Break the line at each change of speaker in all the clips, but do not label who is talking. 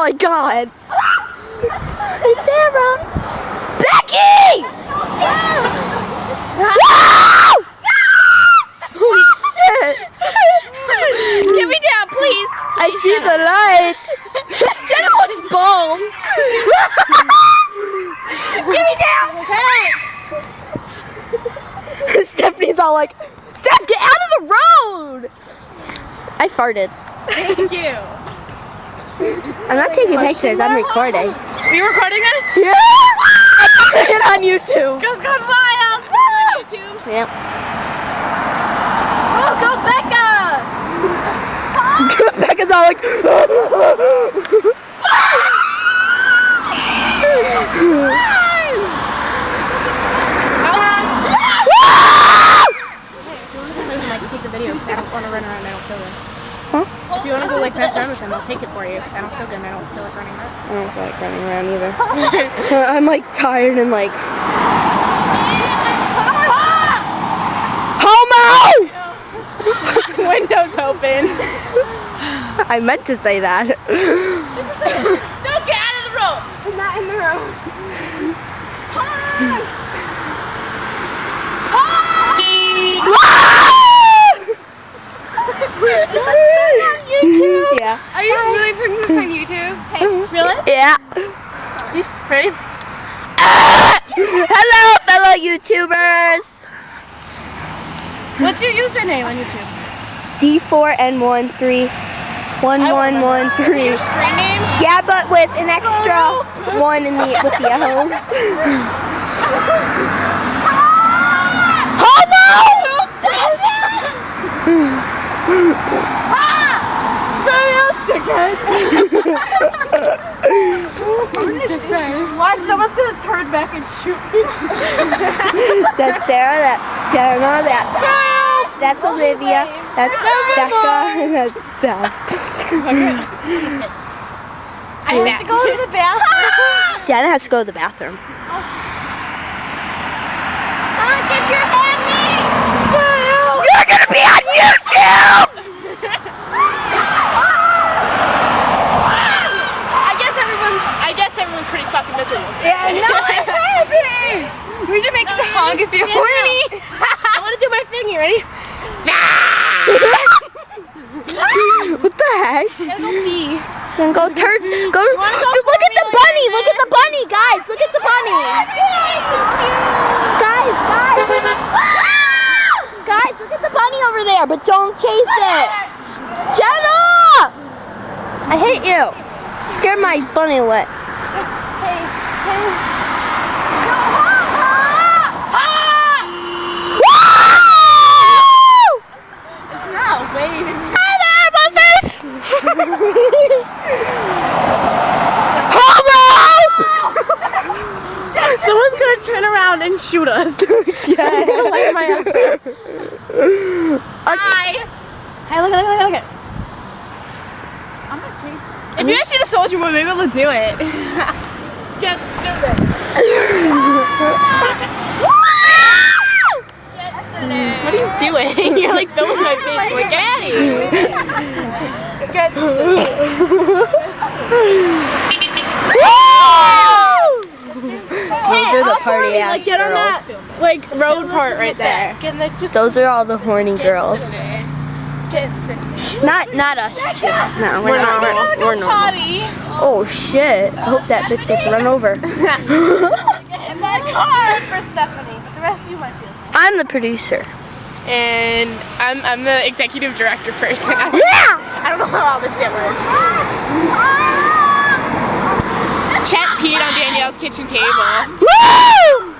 my God. Hey, Sarah. Becky! Holy shit.
Get me down, please.
I see the light. Jenna wants balls.
Get me down.
Okay. Stephanie's all like, Steph, get out of the road. I farted.
Thank you.
I'm not taking pictures, I'm recording.
Are you recording this?
Yeah! I put it on YouTube.
Goes gone wild. On YouTube.
Yep.
Oh, go Becca!
Becca's all like,
Take the video because I don't want to run around. I don't feel good.
huh?
If you want to go like fast around with them, I'll take it for you because I don't feel good and I don't feel like running around.
I don't feel like running around either. I'm like tired and like, homo!
Windows open.
I meant to say that.
No, get out of the road. I'm not in the road. YouTube?
Yeah.
Are you really putting this on YouTube? Hey, really?
Yeah.
You ready?
Hello, fellow YouTubers.
What's your username on YouTube?
D4N131113.
Your screen name?
Yeah, but with an extra one in the with the O's. Homo!
What? Someone's gonna turn back and shoot me.
That's Sarah, that's Jenna, that's Olivia, that's Becca, and that's Seth.
I have to go to the bathroom.
Jenna has to go to the bathroom.
Give your hand me.
You're gonna be on YouTube!
I guess everyone's pretty fucking miserable.
Yeah, no,
it's happy. We should make it to honk if you're horny. I want to do my thing. You ready?
What the heck?
Gotta go pee.
Then go turn. Go. Look at the bunny. Look at the bunny, guys. Look at the bunny. Guys. Guys, look at the bunny over there, but don't chase it. Jenna! I hate you. Scared my bunny away.
It's not waving.
Hi there, Buffers! Homo!
Someone's gonna turn around and shoot us.
Yeah.
Hi. Hey, look. I'm gonna chase. If you guys see the soldier woman, maybe we'll do it. Get stupid. What are you doing? You're like filming my face. Like, get out of here. Get
Those are the party ass
like, get on that like road part right there.
Those are all the horny girls.
Get
Not us two. No, we're not. We're normal.
potty.
Oh shit! I hope that bitch gets run over.
In my car for Stephanie, but the rest of you might be okay.
I'm the producer.
And I'm the executive director person.
Yeah!
I don't know how all this shit works. Chet peed on Danielle's kitchen table.
Woo!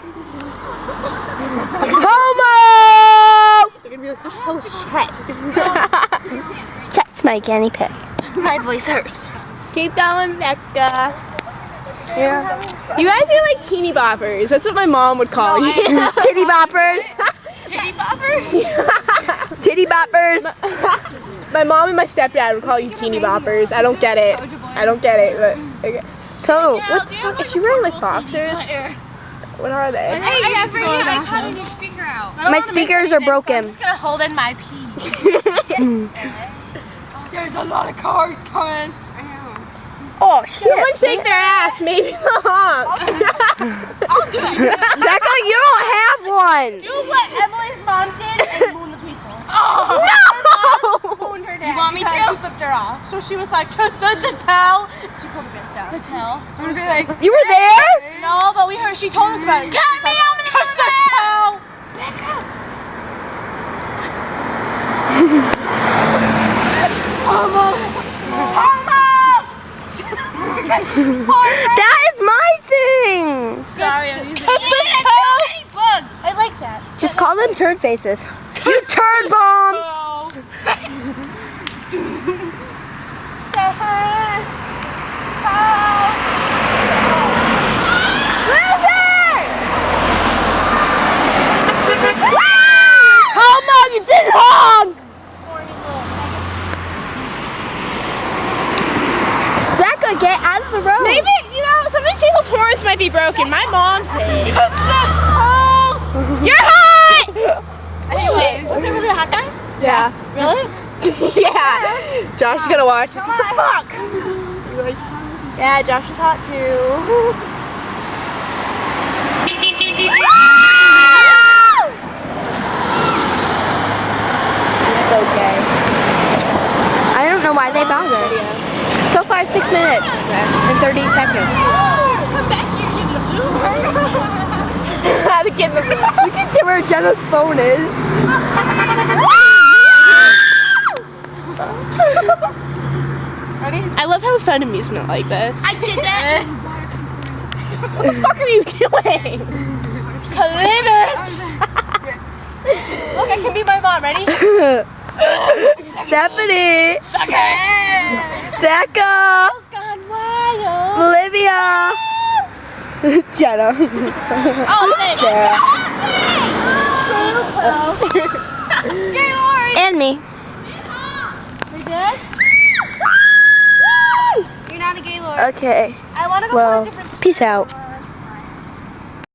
Homo!
They're gonna be like, oh shit.
Chet's my guinea pig.
My voice hurts. Keep going, Becca. Yeah. You guys are like teeny boppers. That's what my mom would call you.
Titty boppers.
Titty boppers?
Titty boppers.
My mom and my stepdad would call you teeny boppers. I don't get it. But okay.
So,
What the fuck? Is she wearing like boxers? What are they?
Hey, you have your iPod and your speaker out.
my speakers are broken.
I'm just gonna hold in my pee.
There's a lot of cars coming.
Oh shit.
Someone shake their ass, maybe the honk.
I'll do it.
Becca, you don't have one.
Do what Emily's mom did and moon the people.
Oh,
No!
Mooned her dad.
You want me
because
to?
He flipped her off. So she was like, "Kiss the towel." She pulled her pants down. The towel. I'm gonna be like,
You were there?
no, but we heard. She told us about it. Cut me out of the towel.
That is my thing.
Sorry, I'm using it. Bugs. I like that.
Just call them turd faces. You turd bomb. Come on, you didn't honk. Becca, get out of the road.
Maybe, you know, some of these people's horns might be broken. My mom says. You're hot! Shit.
Was it really a hot guy?
Yeah.
Really?
Yeah. Josh is gonna watch. He's like, fuck. Yeah, Josh is hot too.
This is so gay. I don't know why they bother. So far, 6 minutes and 30 seconds.
Come back here, kid in the blue.
The kid in the blue.
We can tell where Jenna's phone is.
Ready?
I love having fun amusement like this.
I did that.
What the fuck are you doing?
Believe it. Look, I can be my mom. Ready?
Stephanie,
Okay.
Becca,
Gone wild.
Olivia, Jenna,
Oh, thanks.
Sarah,
Gaylord.
and me.
We good? You're not a Gaylord.
Okay,
I want to go
well,
for a different.
peace out.